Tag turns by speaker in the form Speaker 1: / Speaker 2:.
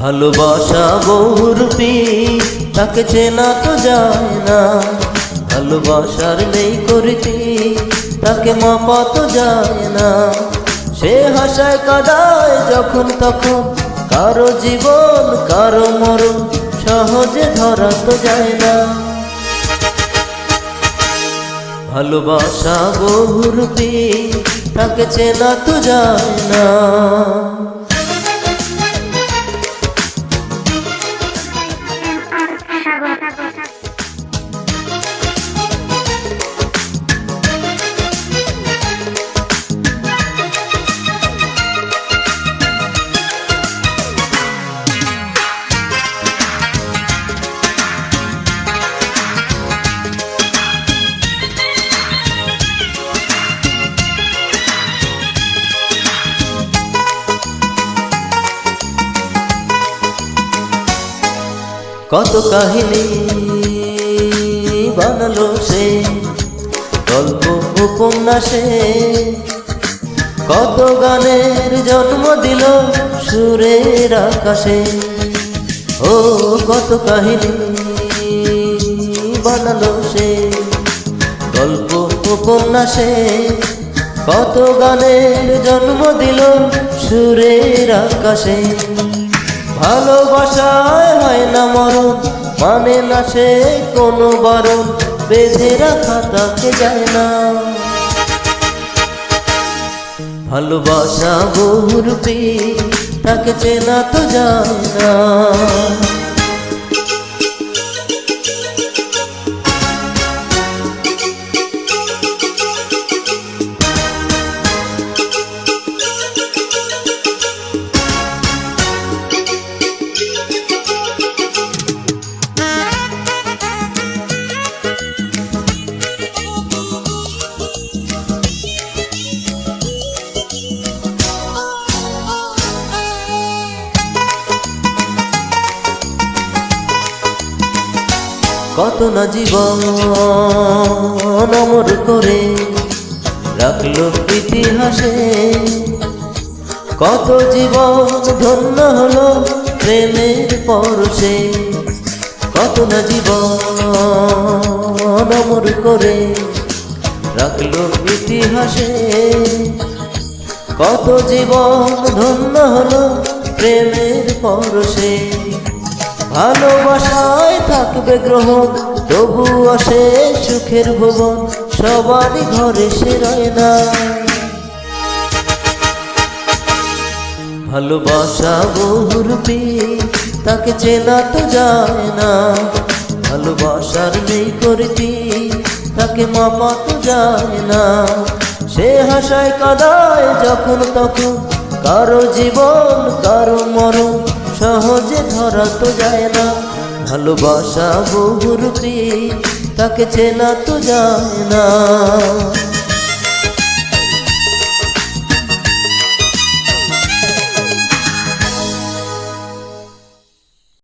Speaker 1: ভালোবাসা বহুরূপী, তাকে চেনা তো যায় না। ভালোবাসার নেই করিতি, তাকে মাপা তো যায় না। সে হাসায় কাদায় যখন তখন, কারো জীবন কারো মরণ সহজে ধরা তো যায় না। ভালোবাসা বহুরূপী, তাকে চেনা তো যায় না। কত কাহিনী বানালো সে গল্প উপন্যাসে, কত গানের জন্ম দিল সুরের আকাশে। ও কত কাহিনী বানালো সে গল্প উপন্যাসে, কত গানের জন্ম দিল সুরের আকাশে। ভালোবাসায় হয় না মরণ, মানে না সে কোনো বারণ, বেঁধে রাখা তাকে যায় না। ভালোবাসা বহুরূপী, তাকে চেনা তো যায় না। কত না জীবন অমর করে রাখলো ইতিহাসে, কত জীবন ধন্য হলো প্রেমের পরশে। কত না জীবন অমর করে রাখলো ইতিহাসে, কত জীবন ধন্য হলো প্রেমের পরশে। ভালোবাসায় থাকবে গ্রহণ, তবু আসে সুখের ভুবন, সবারই ঘরে সে রয় না। ভালোবাসা বহুরূপী, তাকে চেনা তো যায় না। ভালোবাসার নেই করিতি, তাকে মাপা তো যায় না। সে হাসায় কাদায় যখন তখন, কারো জীবন কারো মরণ সহজে ধরা তো যায় না। ভালোবাসা বহুরূপী, তাকে চেনা তো যায় না।